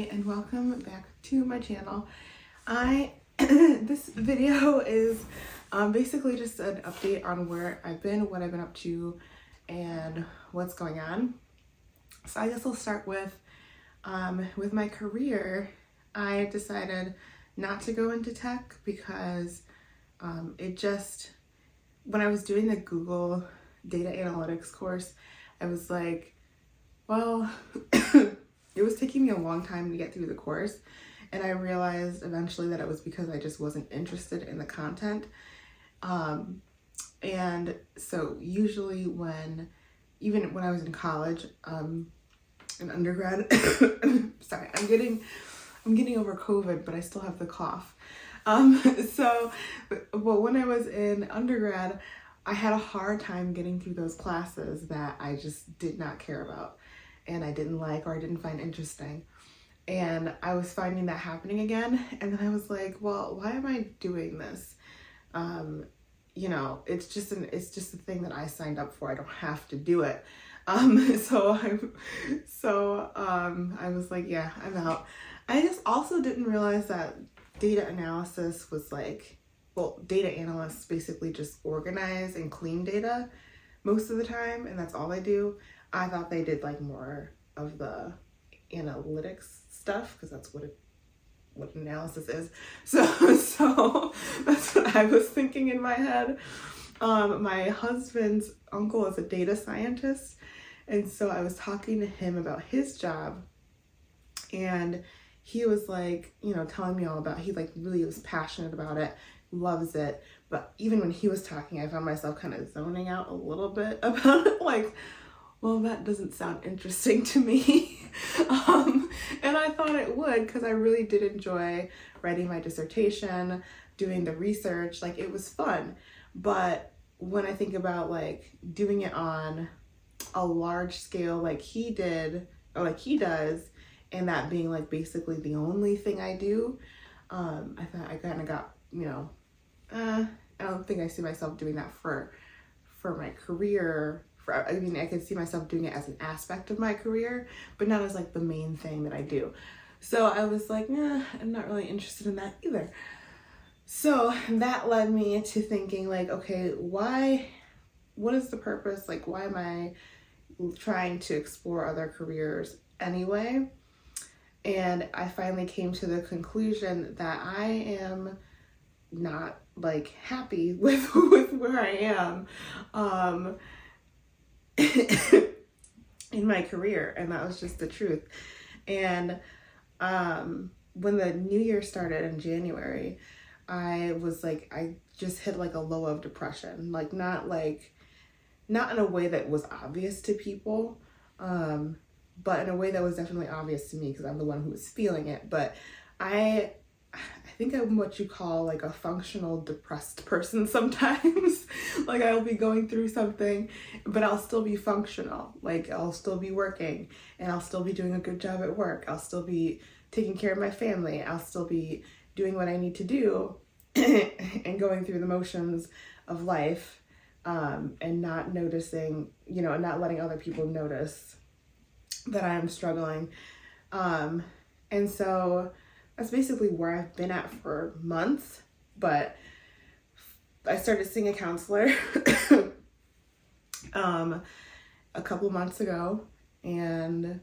Hi and welcome back to my channel. This video is basically just an update on where I've been, what I've been up to, and what's going on. So I guess I'll start with my career. I decided not to go into tech because when I was doing the Google data analytics course, I was like, well, it was taking me a long time to get through the course, and I realized eventually that it was because I just wasn't interested in the content. And so usually even when I was in college, in undergrad, sorry, I'm getting over COVID, but I still have the cough. When I was in undergrad, I had a hard time getting through those classes that I just did not care about and I didn't like or I didn't find interesting. And I was finding that happening again. And then I was like, well, why am I doing this? It's just a thing that I signed up for. I don't have to do it. So I was like, yeah, I'm out. I just also didn't realize that data analysis was data analysts basically just organize and clean data most of the time, and that's all they do. I thought they did more of the analytics stuff because that's what analysis is. So that's what I was thinking in my head. My husband's uncle is a data scientist, and so I was talking to him about his job, and he was telling me all about, he really was passionate about it, loves it. But even when he was talking, I found myself kind of zoning out a little bit about it, well, that doesn't sound interesting to me. And I thought it would, because I really did enjoy writing my dissertation, doing the research, it was fun. But when I think about doing it on a large scale like he did, or like he does, and that being basically the only thing I do, I thought I kind of got, I don't think I see myself doing that for my career. I could see myself doing it as an aspect of my career, but not as the main thing that I do. So I was like, nah, I'm not really interested in that either. So that led me to thinking okay, what is the purpose? Why am I trying to explore other careers anyway? And I finally came to the conclusion that I am not happy with where I am in my career, and that was just the truth. And when the new year started in January, I was I just hit a low of depression, not in a way that was obvious to people, but in a way that was definitely obvious to me because I'm the one who was feeling it. But I think I'm what you call a functional depressed person sometimes. I'll be going through something, but I'll still be functional. I'll still be working, and I'll still be doing a good job at work. I'll still be taking care of my family. I'll still be doing what I need to do and going through the motions of life, and not noticing, and not letting other people notice that I am struggling. And so that's basically where I've been at for months. But I started seeing a counselor a couple months ago, and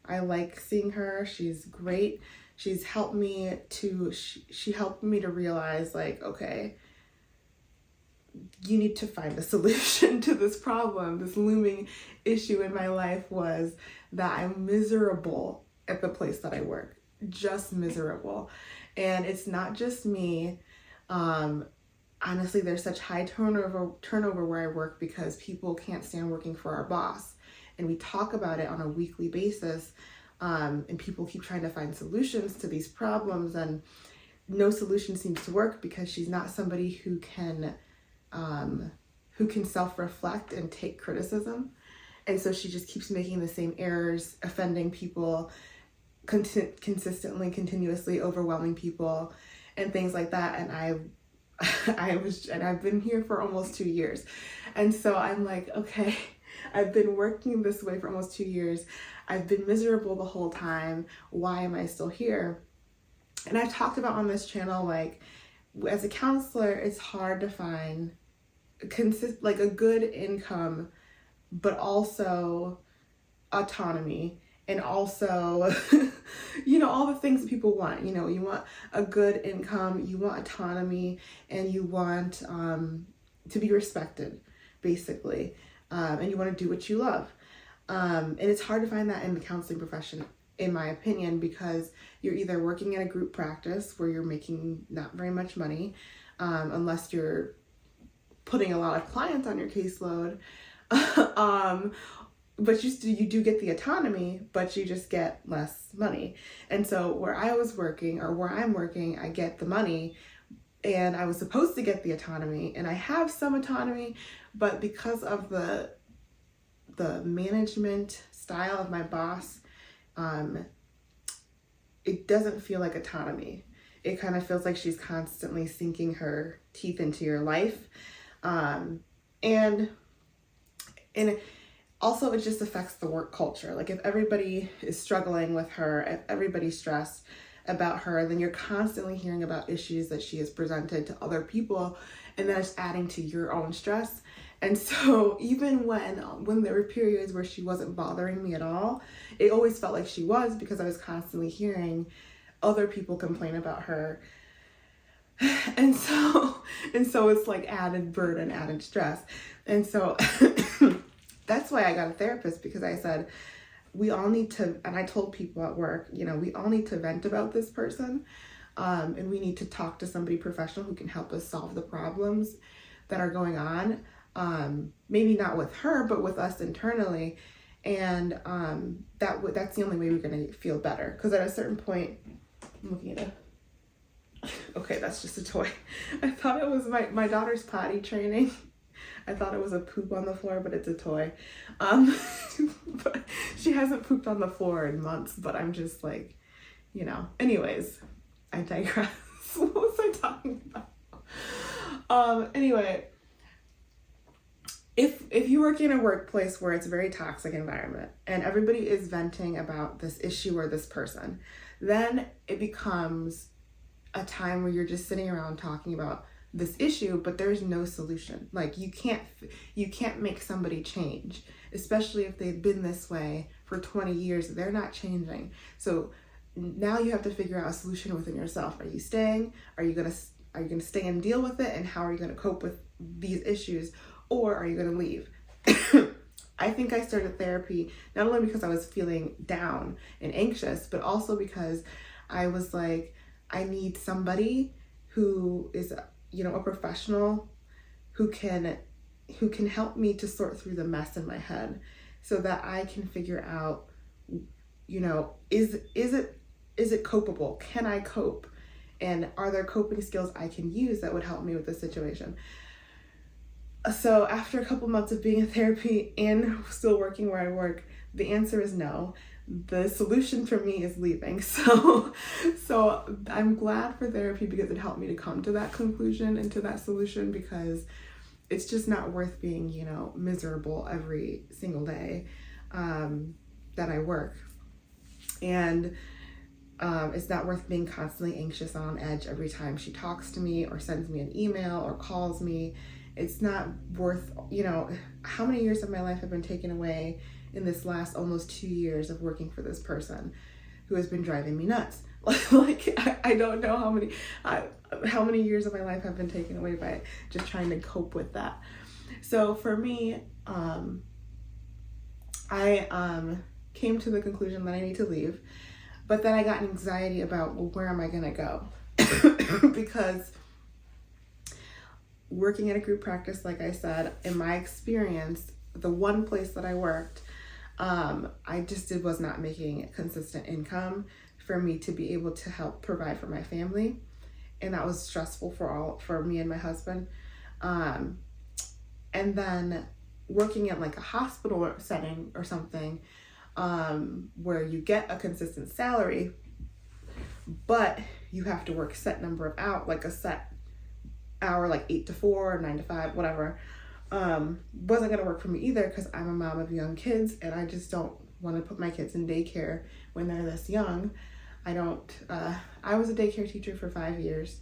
I like seeing her. She's great. She's helped me she helped me to realize okay, you need to find a solution to this problem. This looming issue in my life was that I'm miserable at the place that I work. Just miserable. And it's not just me. Honestly, there's such high turnover where I work because people can't stand working for our boss. And we talk about it on a weekly basis. And people keep trying to find solutions to these problems, and no solution seems to work because she's not somebody who can self-reflect and take criticism. And so she just keeps making the same errors, offending people, consistently, continuously overwhelming people, and things like that. And I've been here for almost 2 years. And so I'm okay, I've been working this way for almost 2 years. I've been miserable the whole time. Why am I still here? And I've talked about on this channel, like, as a counselor, it's hard to find like a good income, but also autonomy, and also all the things that people want. You want a good income, you want autonomy, and you want to be respected, basically, and you want to do what you love, and it's hard to find that in the counseling profession, in my opinion, because you're either working in a group practice where you're making not very much money, unless you're putting a lot of clients on your caseload, but you do get the autonomy, but you just get less money. And so where I was working, or where I'm working, I get the money, and I was supposed to get the autonomy, and I have some autonomy, but because of the management style of my boss, it doesn't feel like autonomy. It kind of feels like she's constantly sinking her teeth into your life. And also, it just affects the work culture. Like, if everybody is struggling with her, if everybody's stressed about her, then you're constantly hearing about issues that she has presented to other people, and that's adding to your own stress. And so even when there were periods where she wasn't bothering me at all, it always felt like she was, because I was constantly hearing other people complain about her. And so it's like added burden, added stress. And so that's why I got a therapist, because I said, we all need to, and I told people at work, we all need to vent about this person. And we need to talk to somebody professional who can help us solve the problems that are going on. Maybe not with her, but with us internally. And that's the only way we're going to feel better. Because at a certain point, I'm looking at okay, that's just a toy. I thought it was my daughter's potty training. I thought it was a poop on the floor, but it's a toy. But she hasn't pooped on the floor in months, but I'm just like, anyways, I digress. What was I talking about? Anyway, if you work in a workplace where it's a very toxic environment and everybody is venting about this issue or this person, then it becomes a time where you're just sitting around talking about this issue, but there's no solution. Like, you can't make somebody change, especially if they've been this way for 20 years. They're not changing. So now you have to figure out a solution within yourself. Are you staying? Are you gonna stay and deal with it? And how are you gonna cope with these issues? Or are you gonna leave? I think I started therapy not only because I was feeling down and anxious, but also because I was like, I need somebody who is, a professional who can help me to sort through the mess in my head, so that I can figure out, is it copable? Can I cope? And are there coping skills I can use that would help me with this situation? So after a couple months of being in therapy and still working where I work, the answer is no. The solution for me is leaving. So I'm glad for therapy, because it helped me to come to that conclusion and to that solution, because it's just not worth being, miserable every single day that I work. And it's not worth being constantly anxious and on edge every time she talks to me or sends me an email or calls me. It's not worth, how many years of my life have been taken away in this last almost 2 years of working for this person who has been driving me nuts. Like, I don't know how many years of my life have been taken away by just trying to cope with that. So for me, I came to the conclusion that I need to leave, but then I got anxiety about, well, where am I gonna go? Because working in a group practice, like I said, in my experience, the one place that I worked, I just was not making consistent income for me to be able to help provide for my family. And that was stressful for me and my husband. And then working at like a hospital setting or something, where you get a consistent salary, but you have to work set number of hours, like a set hour, like 8 to 4 or 9 to 5, whatever. Wasn't gonna work for me either, because I'm a mom of young kids and I just don't want to put my kids in daycare when they're this young. I don't, I was a daycare teacher for 5 years,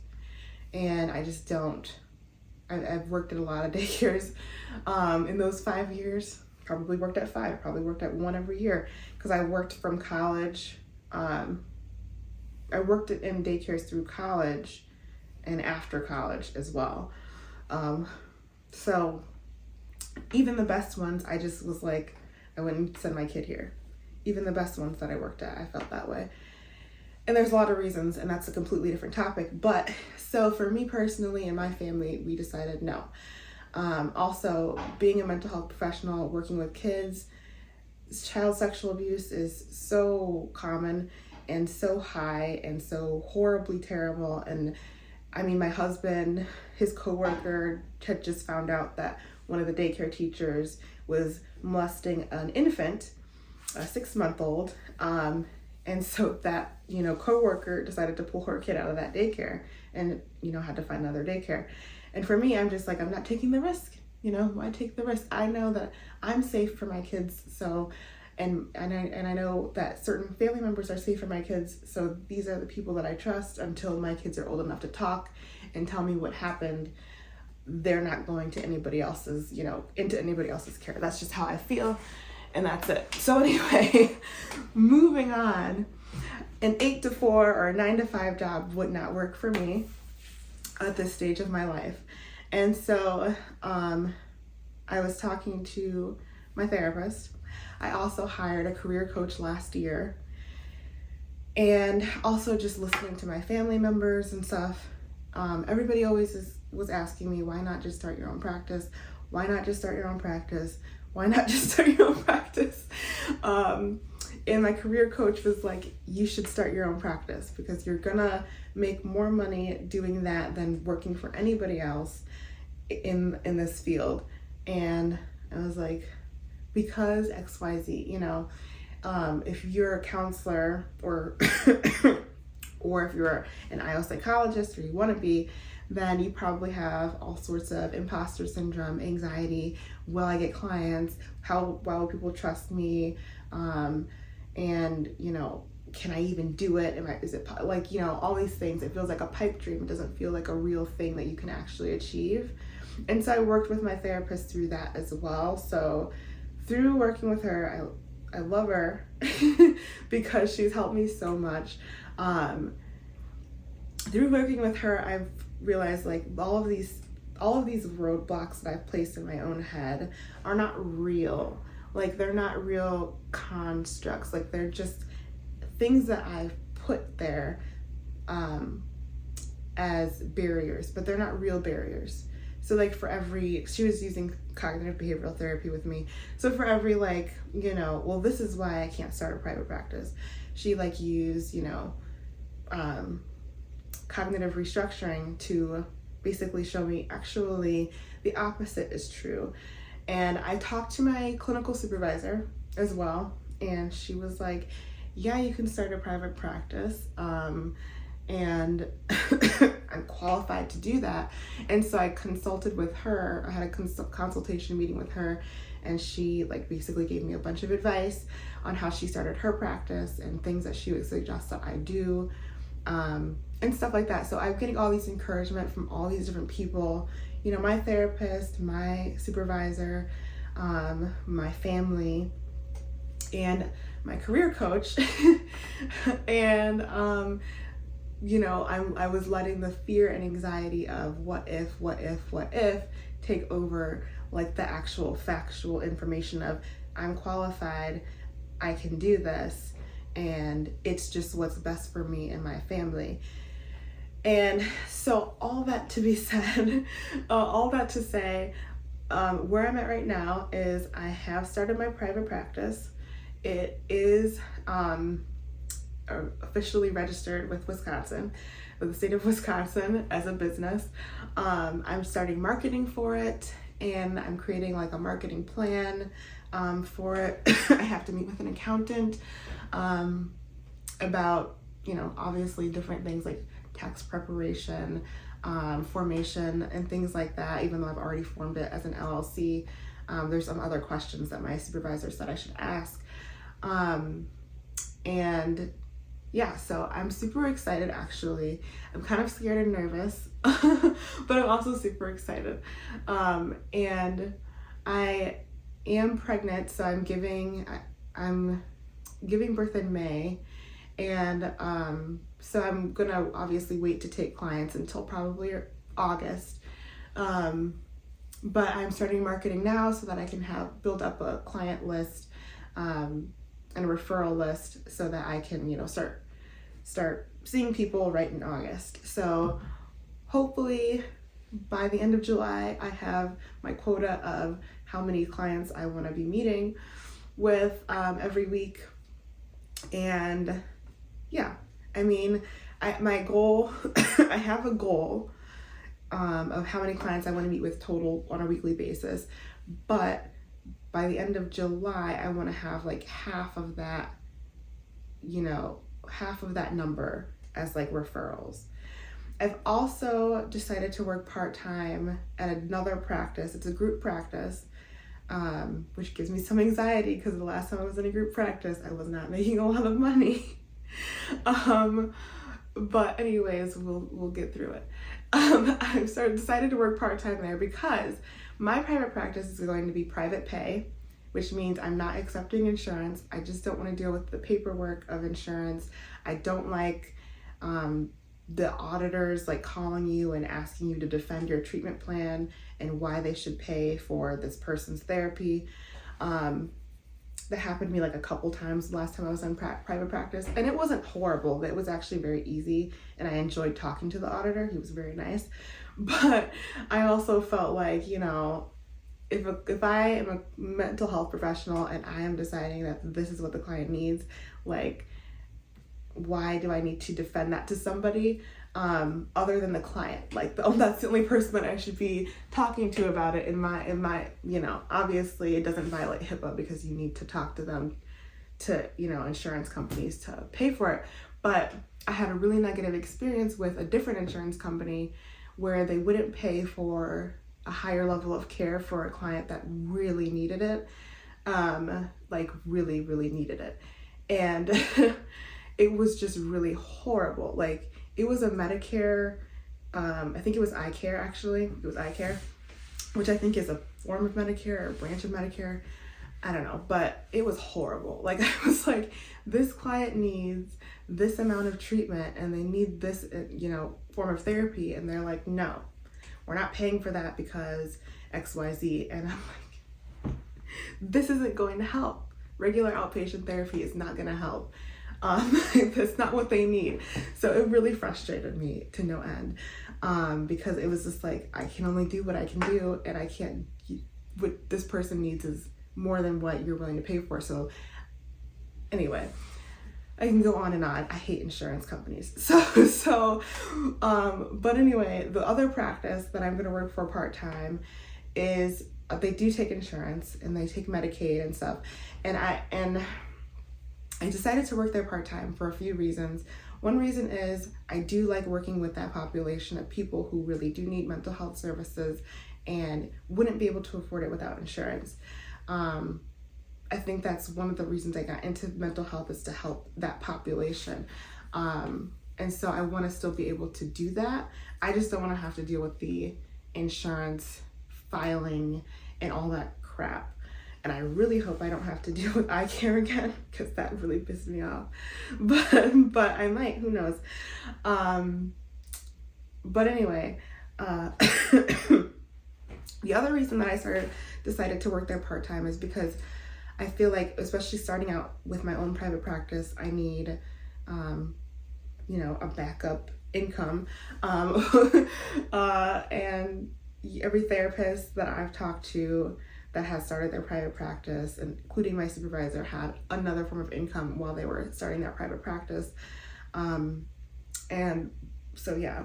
and I just don't, I've worked at a lot of daycares in those 5 years. Probably worked at 5, probably worked at 1 every year, because I worked from college. I worked in daycares through college and after college as well. So even the best ones, I just was like, I wouldn't send my kid here. Even the best ones that I worked at, I felt that way. And there's a lot of reasons, and that's a completely different topic. But so for me personally and my family, we decided no. Also, being a mental health professional, working with kids, child sexual abuse is so common and so high and so horribly terrible. And I mean, my husband, his coworker had just found out that one of the daycare teachers was molesting an infant, a 6-month-old. And so that, coworker decided to pull her kid out of that daycare and, had to find another daycare. And for me, I'm just like, I'm not taking the risk. Why take the risk? I know that I'm safe for my kids. So, and I know that certain family members are safe for my kids. So these are the people that I trust until my kids are old enough to talk and tell me what happened. They're not going to anybody else's, into anybody else's care. That's just how I feel. And that's it. So anyway, moving on, an 8 to 4 or a 9 to 5 job would not work for me at this stage of my life. And so I was talking to my therapist. I also hired a career coach last year, and also just listening to my family members and stuff. Everybody always was asking me, why not just start your own practice? Why not just start your own practice? Why not just start your own practice? And my career coach was like, you should start your own practice because you're gonna make more money doing that than working for anybody else in this field. And I was like, because XYZ, if you're a counselor or or if you're an IO psychologist or you want to be, then you probably have all sorts of imposter syndrome, anxiety. Will I get clients? Why will people trust me? And can I even do it? Is it all these things? It feels like a pipe dream. It doesn't feel like a real thing that you can actually achieve. And so I worked with my therapist through that as well. So through working with her, I love her because she's helped me so much. Through working with her, I've realized all of these roadblocks that I've placed in my own head are not real. They're not real constructs. They're just things that I've put there as barriers, but they're not real barriers. So she was using cognitive behavioral therapy with me. So for every this is why I can't start a private practice. She used, cognitive restructuring to basically show me actually the opposite is true. And I talked to my clinical supervisor as well, and she was like, yeah, you can start a private practice. And I'm qualified to do that. And so I consulted with her. I had a consultation meeting with her, and she basically gave me a bunch of advice on how she started her practice and things that she would suggest that I do, and stuff like that. So I'm getting all these encouragement from all these different people, my therapist, my supervisor, my family, and my career coach. And I was letting the fear and anxiety of what if take over the actual factual information of I'm qualified, I can do this, and it's just what's best for me and my family. And so all that to be said, all that to say, where I'm at right now is I have started my private practice. It is officially registered with the state of Wisconsin as a business. I'm starting marketing for it, and I'm creating a marketing plan for it. I have to meet with an accountant about, obviously different things like tax preparation, formation, and things like that. Even though I've already formed it as an LLC, there's some other questions that my supervisor said I should ask. And yeah, so I'm super excited actually. I'm kind of scared and nervous, but I'm also super excited. And I am pregnant, so I'm giving birth in May, and so I'm gonna obviously wait to take clients until probably August. But I'm starting marketing now so that I can build up a client list and a referral list so that I can, start seeing people right in August. So hopefully by the end of July, I have my quota of how many clients I want to be meeting with every week. And yeah, I mean, my goal, I have a goal of how many clients I want to meet with total on a weekly basis. But by the end of July, I want to have like half of that number as like referrals. I've also decided to work part-time at another practice. It's a group practice, which gives me some anxiety because the last time I was in a group practice, I was not making a lot of money. But anyways, we'll get through it. I've decided to work part-time there because my private practice is going to be private pay, which means I'm not accepting insurance. I just don't want to deal with the paperwork of insurance. I don't like the auditors like calling you and asking you to defend your treatment plan and why they should pay for this person's therapy. That happened to me like a couple times the last time I was in private practice, and it wasn't horrible. It was actually very easy, and I enjoyed talking to the auditor. He was very nice. But I also felt like, if I am a mental health professional and I am deciding that this is what the client needs, like, why do I need to defend that to somebody other than the client? Like, that's the only person that I should be talking to about it in my obviously it doesn't violate HIPAA because you need to talk to them to, insurance companies to pay for it. But I had a really negative experience with a different insurance company where they wouldn't pay for a higher level of care for a client that really needed it, like really, really needed it. And it was just really horrible. Like, it was a Medicare, I think it was iCare actually. It was iCare, which I think is a form of Medicare or a branch of Medicare. I don't know, but it was horrible. Like, I was like, this client needs this amount of treatment and they need this, form of therapy. And they're like, no, we're not paying for that because XYZ. And I'm like, this isn't going to help. Regular outpatient therapy is not going to help. That's not what they need. So it really frustrated me to no end, because it was just like, I can only do what I can do, and I can't, what this person needs is more than what you're willing to pay for. So anyway, I can go on and on. I hate insurance companies. But anyway, the other practice that I'm going to work for part-time is, they do take insurance and they take Medicaid and stuff. And I decided to work there part-time for a few reasons. One reason is I do like working with that population of people who really do need mental health services and wouldn't be able to afford it without insurance. I think that's one of the reasons I got into mental health, is to help that population. And so I want to still be able to do that. I just don't want to have to deal with the insurance filing and all that crap. And I really hope I don't have to deal with iCare again, because that really pissed me off. But I might, who knows. But anyway, the other reason that I decided to work there part-time is because I feel like, especially starting out with my own private practice, I need, a backup income. And every therapist that I've talked to that has started their private practice, including my supervisor, had another form of income while they were starting their private practice. And so, yeah.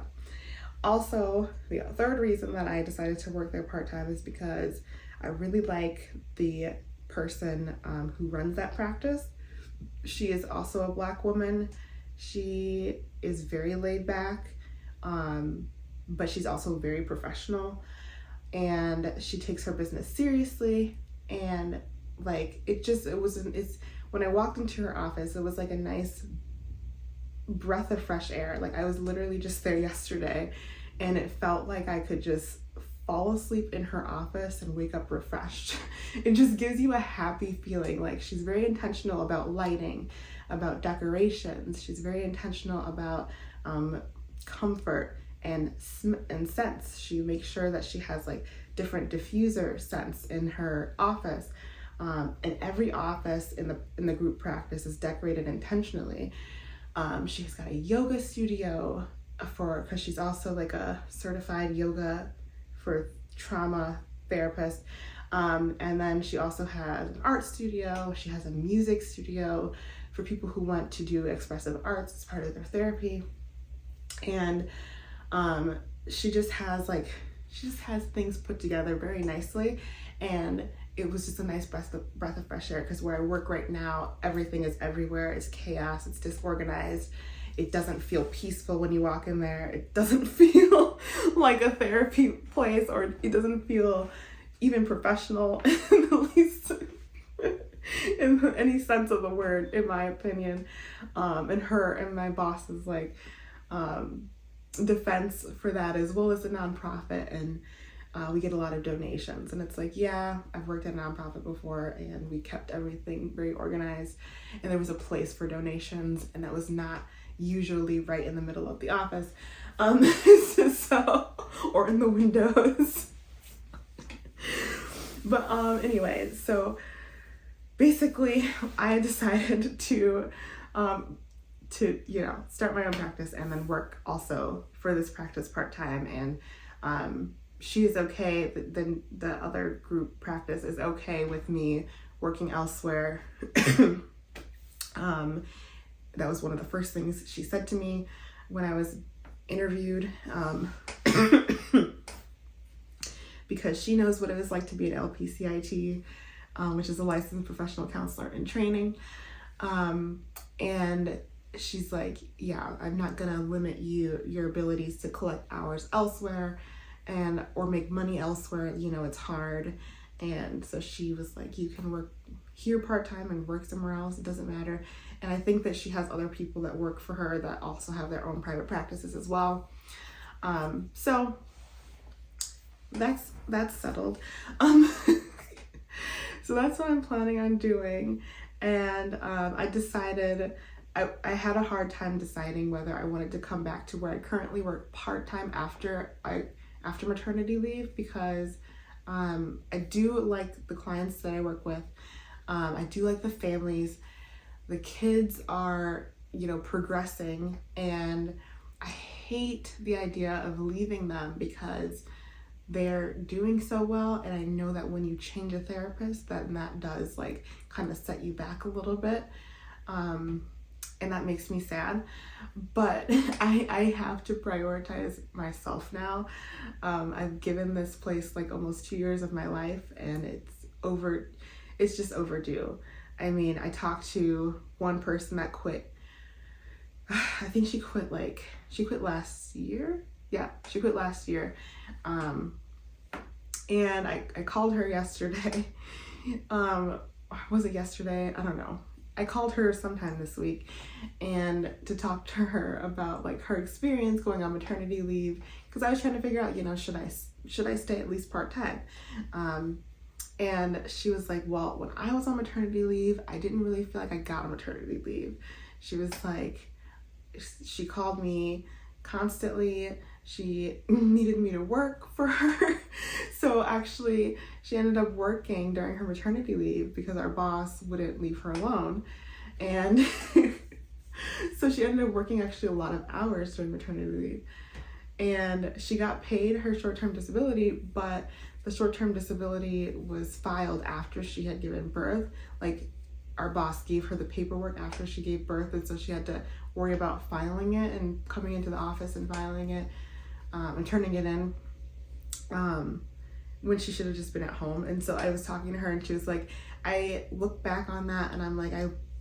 Also, the third reason that I decided to work there part-time is because I really like the person who runs that practice. She is also a Black woman. She is very laid back, but she's also very professional. And she takes her business seriously, and like, it's when I walked into her office, it was like a nice breath of fresh air. Like I was literally just there yesterday, and it felt like I could just fall asleep in her office and wake up refreshed. It just gives you a happy feeling. Like she's very intentional about lighting, about decorations. She's very intentional about comfort and scents. She makes sure that she has like different diffuser scents in her office. And every office in the group practice is decorated intentionally. She's got a yoga studio because she's also like a certified yoga for trauma therapist. And then she also has an art studio. She has a music studio for people who want to do expressive arts as part of their therapy. And she just has things put together very nicely. And it was just a nice breath of fresh air, because where I work right now, everything is everywhere. It's chaos, it's disorganized. It doesn't feel peaceful when you walk in there. It doesn't feel like a therapy place, or it doesn't feel even professional in the least, in any sense of the word, in my opinion. And my boss's like defense for that is, well, it's a nonprofit and we get a lot of donations. And it's like, yeah, I've worked at a nonprofit before, and we kept everything very organized, and there was a place for donations, and that was not usually right in the middle of the office, or in the windows. But anyway, so basically I decided to start my own practice and then work also for this practice part-time. And she is okay, the other group practice is okay with me working elsewhere. That was one of the first things she said to me when I was interviewed, because she knows what it was like to be an LPCIT, which is a licensed professional counselor in training. And she's like, yeah, I'm not gonna limit your abilities to collect hours elsewhere or make money elsewhere. It's hard. And so she was like, you can work here part-time and work somewhere else, it doesn't matter. And I think that she has other people that work for her that also have their own private practices as well. So that's settled. So that's what I'm planning on doing. And I decided, I had a hard time deciding whether I wanted to come back to where I currently work part-time after maternity leave, because I do like the clients that I work with. I do like the families. The kids are, progressing, and I hate the idea of leaving them because they're doing so well. And I know that when you change a therapist, that does like kind of set you back a little bit. And that makes me sad, but I have to prioritize myself now. I've given this place like almost 2 years of my life, and it's just overdue. I mean, I talked to one person that quit. I think she quit last year. Yeah, she quit last year. And I called her yesterday. Was it yesterday? I don't know. I called her sometime this week and to talk to her about like her experience going on maternity leave, because I was trying to figure out, should I stay at least part-time? And she was like, well, when I was on maternity leave, I didn't really feel like I got a maternity leave. She was like, she called me constantly. She needed me to work for her. So actually, she ended up working during her maternity leave because our boss wouldn't leave her alone. And so she ended up working actually a lot of hours during maternity leave. And she got paid her short-term disability, but the short-term disability was filed after she had given birth. Like, our boss gave her the paperwork after she gave birth, and so she had to worry about filing it and coming into the office and filing it and turning it in when she should have just been at home. And so I was talking to her, and she was like, I look back on that and I'm like,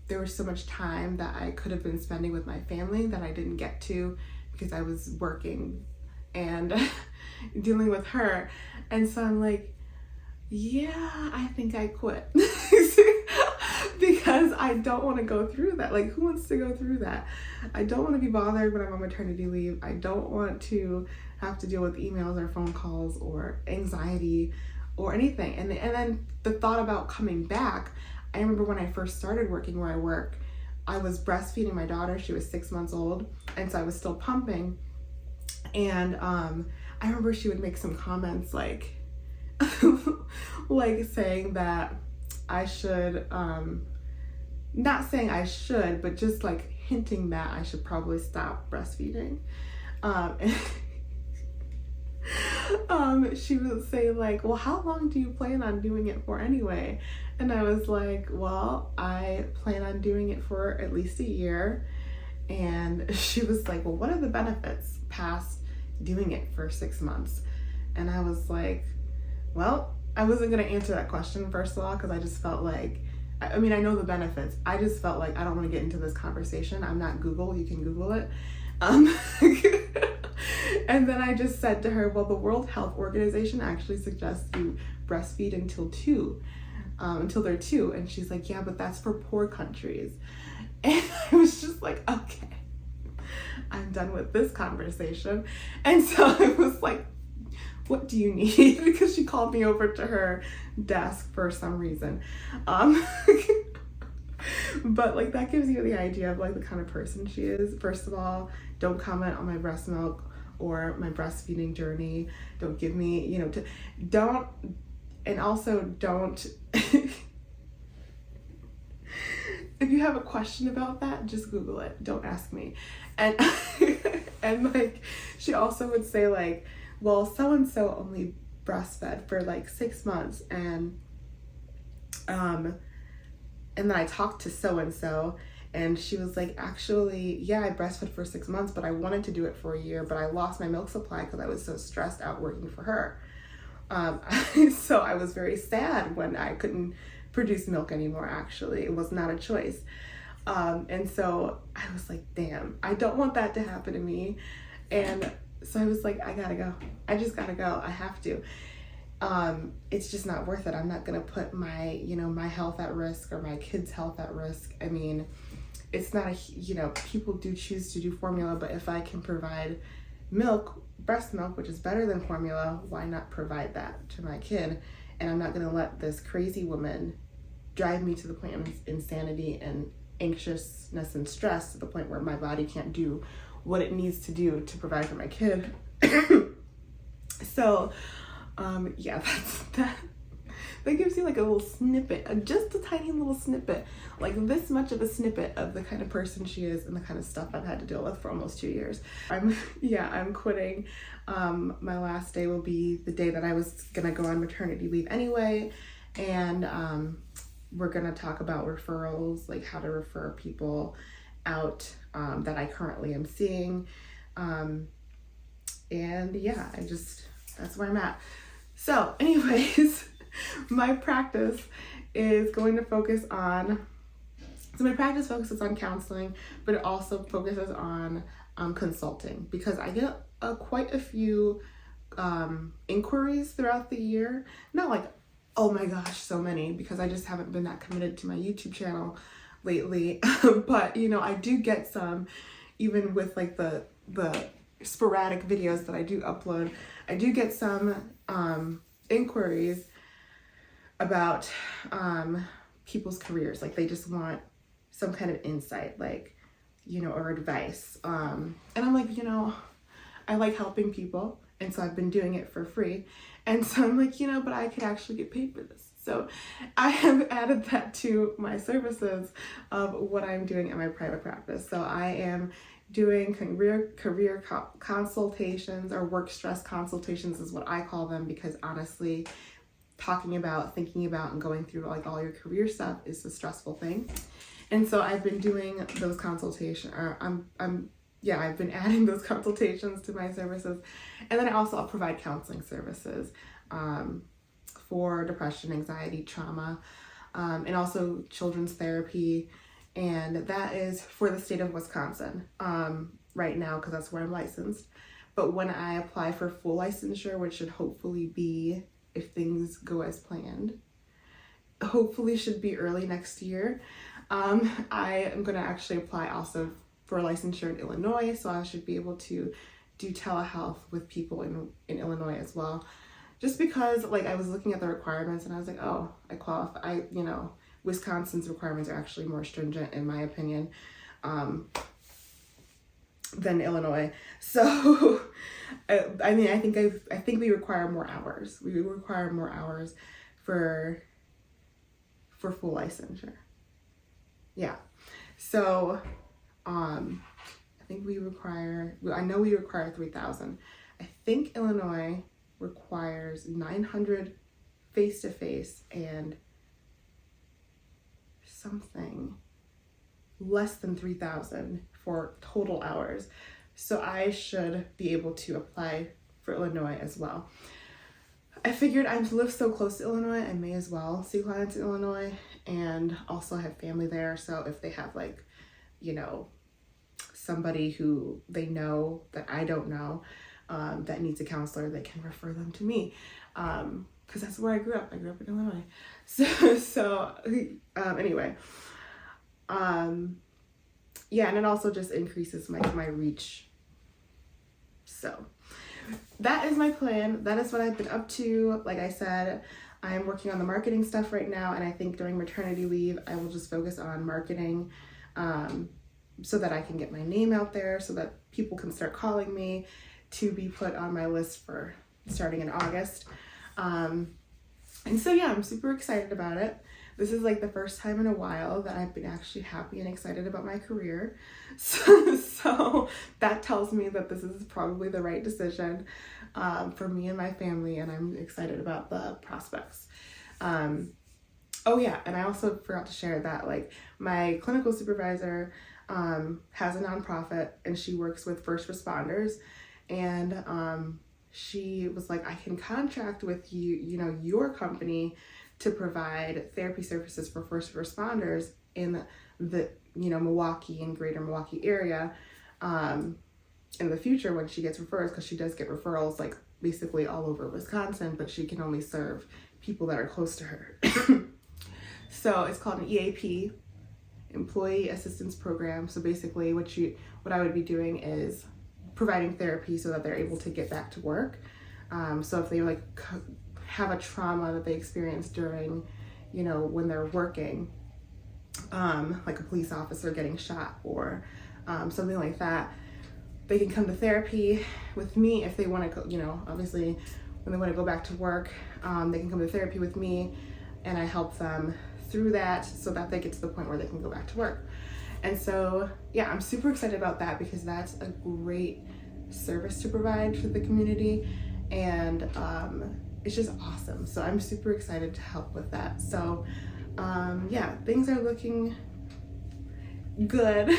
there was so much time that I could have been spending with my family that I didn't get to because I was working and dealing with her. And so I'm like, yeah, I think I quit. because I don't want to go through that. Like, who wants to go through that? I don't want to be bothered when I'm on maternity leave. I don't want to have to deal with emails or phone calls or anxiety or anything. And then the thought about coming back, I remember when I first started working where I work, I was breastfeeding my daughter. She was 6 months old, and so I was still pumping. And I remember she would make some comments like like saying that I should, not saying I should, but just like hinting that I should probably stop breastfeeding. She would say like, well, how long do you plan on doing it for anyway? And I was like, well, I plan on doing it for at least a year. And she was like, well, what are the benefits past doing it for 6 months? And I was like, well, I wasn't going to answer that question, first of all, because I just felt like, I mean, I know the benefits. I just felt like I don't want to get into this conversation. I'm not Google. You can Google it. And then I just said to her, well, the World Health Organization actually suggests you breastfeed until they're 2. And she's like, yeah, but that's for poor countries. And I was just like, okay, I'm done with this conversation. And so I was like, what do you need? Because she called me over to her desk for some reason. But like, that gives you the idea of like the kind of person she is. First of all, don't comment on my breast milk or my breastfeeding journey. Don't give me, don't, and also don't, if you have a question about that, just Google it. Don't ask me. And, and like, she also would say like, well, so-and-so only breastfed for like 6 months. And then I talked to so-and-so, and she was like, actually, yeah, I breastfed for 6 months, but I wanted to do it for a year, but I lost my milk supply because I was so stressed out working for her. So I was very sad when I couldn't produce milk anymore, actually. It was not a choice. And so I was like, damn, I don't want that to happen to me. And so I was like, I gotta go. I just gotta go. I have to. It's just not worth it. I'm not gonna put my, my health at risk or my kids' health at risk. I mean, it's not people do choose to do formula, but if I can provide milk, breast milk, which is better than formula, why not provide that to my kid? And I'm not gonna let this crazy woman drive me to the point of insanity and anxiousness and stress to the point where my body can't do what it needs to do to provide for my kid. So, yeah, that gives you like a little snippet, just a tiny little snippet, like this much of a snippet of the kind of person she is and the kind of stuff I've had to deal with for almost 2 years. I'm quitting. My last day will be the day that I was gonna go on maternity leave anyway. And we're gonna talk about referrals, like how to refer people out that I currently am seeing. And yeah, that's where I'm at. So anyways, my practice focuses on counseling, but it also focuses on consulting, because I get quite a few inquiries throughout the year. Not like, oh my gosh, so many, because I just haven't been that committed to my YouTube channel lately. But I do get some, even with like the sporadic videos that I do upload. I do get some inquiries about people's careers. Like they just want some kind of insight, like or advice. And I'm like, I like helping people, and so I've been doing it for free. And so I'm like, but I could actually get paid for this. So I have added that to my services of what I'm doing in my private practice. So I am doing career consultations, or work stress consultations is what I call them, because honestly, talking about, thinking about, and going through like all your career stuff is a stressful thing. And so I've been doing those consultations, or I've been adding those consultations to my services. And then I'll provide counseling services for depression, anxiety, trauma, and also children's therapy. And that is for the state of Wisconsin right now, because that's where I'm licensed. But when I apply for full licensure, which should hopefully be, if things go as planned, hopefully should be early next year. I am going to actually apply also for licensure in Illinois, so I should be able to do telehealth with people in Illinois as well. Just because, like, I was looking at the requirements and I was like, oh, I qualify. Wisconsin's requirements are actually more stringent, in my opinion, than Illinois. So, I think we require more hours. We require more hours for full licensure. Yeah. So, I think I know we require 3,000. I think Illinois requires 900 face-to-face and something less than 3,000 for total hours. So I should be able to apply for Illinois as well. I figured I live so close to Illinois, I may as well see clients in Illinois, and also I have family there, so if they have like, somebody who they know that I don't know, that needs a counselor, they can refer them to me, because that's where I grew up. I grew up in Illinois. Anyway, yeah, and it also just increases my reach. So that is my plan. That is what I've been up to. Like I said, I'm working on the marketing stuff right now, and I think during maternity leave, I will just focus on marketing, so that I can get my name out there, so that people can start calling me to be put on my list for starting in August. And so, yeah, I'm super excited about it. This is like the first time in a while that I've been actually happy and excited about my career. So that tells me that this is probably the right decision for me and my family, and I'm excited about the prospects. Oh yeah, and I also forgot to share that like my clinical supervisor has a nonprofit, and she works with first responders, and she was like, I can contract with your company to provide therapy services for first responders in the Milwaukee and greater Milwaukee area in the future when she gets referrals, because she does get referrals like basically all over Wisconsin, but she can only serve people that are close to her. So it's called an EAP, Employee Assistance Program. So basically what I would be doing is providing therapy so that they're able to get back to work. So if they like have a trauma that they experienced during, when they're working, like a police officer getting shot or something like that, they can come to therapy with me if they want to, obviously when they want to go back to work, they can come to therapy with me, and I help them through that so that they get to the point where they can go back to work. And so, yeah, I'm super excited about that because that's a great service to provide to the community, and it's just awesome. So I'm super excited to help with that. So yeah, things are looking good.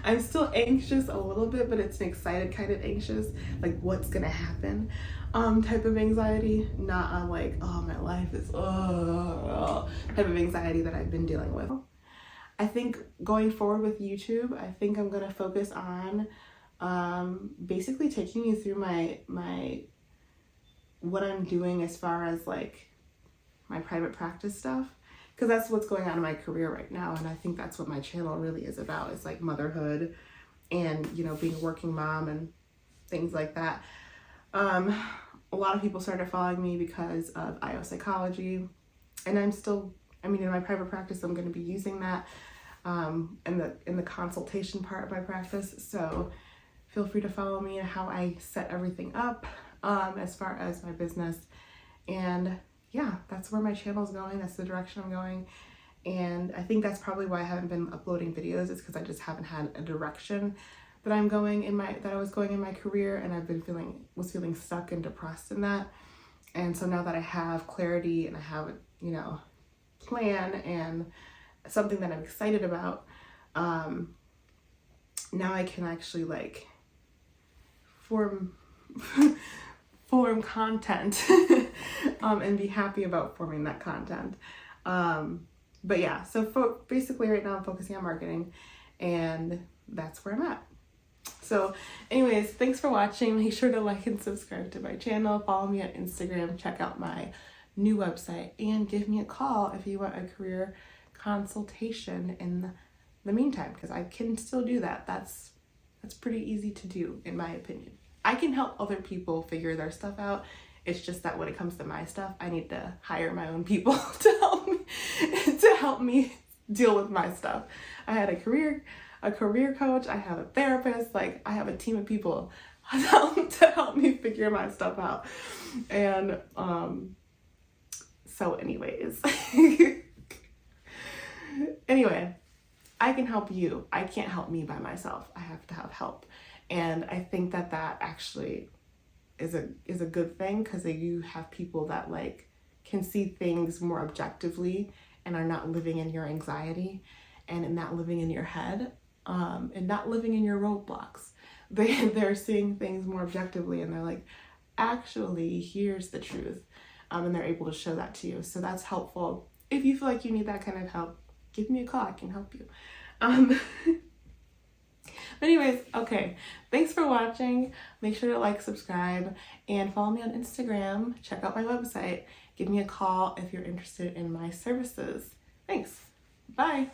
I'm still anxious a little bit, but it's an excited kind of anxious, like what's gonna happen type of anxiety, not on like, oh, my life is type of anxiety that I've been dealing with. I think going forward with YouTube, I think I'm gonna focus on basically taking you through my what I'm doing as far as like my private practice stuff, because that's what's going on in my career right now, and I think that's what my channel really is about. It's like motherhood and being a working mom and things like that. A lot of people started following me because of IO Psychology, and in my private practice I'm going to be using that in the consultation part of my practice. So feel free to follow me and how I set everything up as far as my business. And yeah, that's where my channel's going. That's the direction I'm going. And I think that's probably why I haven't been uploading videos. It's because I just haven't had a direction that I was going in my career, and I've been was feeling stuck and depressed in that. And so now that I have clarity and I have a plan and something that I'm excited about, now I can actually like form content and be happy about forming that content. But yeah, so basically right now I'm focusing on marketing, and that's where I'm at. So anyways, thanks for watching. Make sure to like and subscribe to my channel. Follow me on Instagram. Check out my new website, and give me a call if you want a career consultation in the meantime, because I can still do that. That's pretty easy to do, in my opinion. I can help other people figure their stuff out. It's just that when it comes to my stuff, I need to hire my own people to help me deal with my stuff. I had a career coach, I have a therapist, like I have a team of people to help me figure my stuff out. And so anyways, anyway, I can help you. I can't help me by myself. I have to have help. And I think that actually is a good thing, because you have people that like can see things more objectively and are not living in your anxiety and not living in your head, and not living in your roadblocks. They're seeing things more objectively, and they're like, actually, here's the truth. And they're able to show that to you. So that's helpful. If you feel like you need that kind of help, give me a call. I can help you. Anyways, okay. Thanks for watching. Make sure to like, subscribe, and follow me on Instagram. Check out my website. Give me a call if you're interested in my services. Thanks. Bye.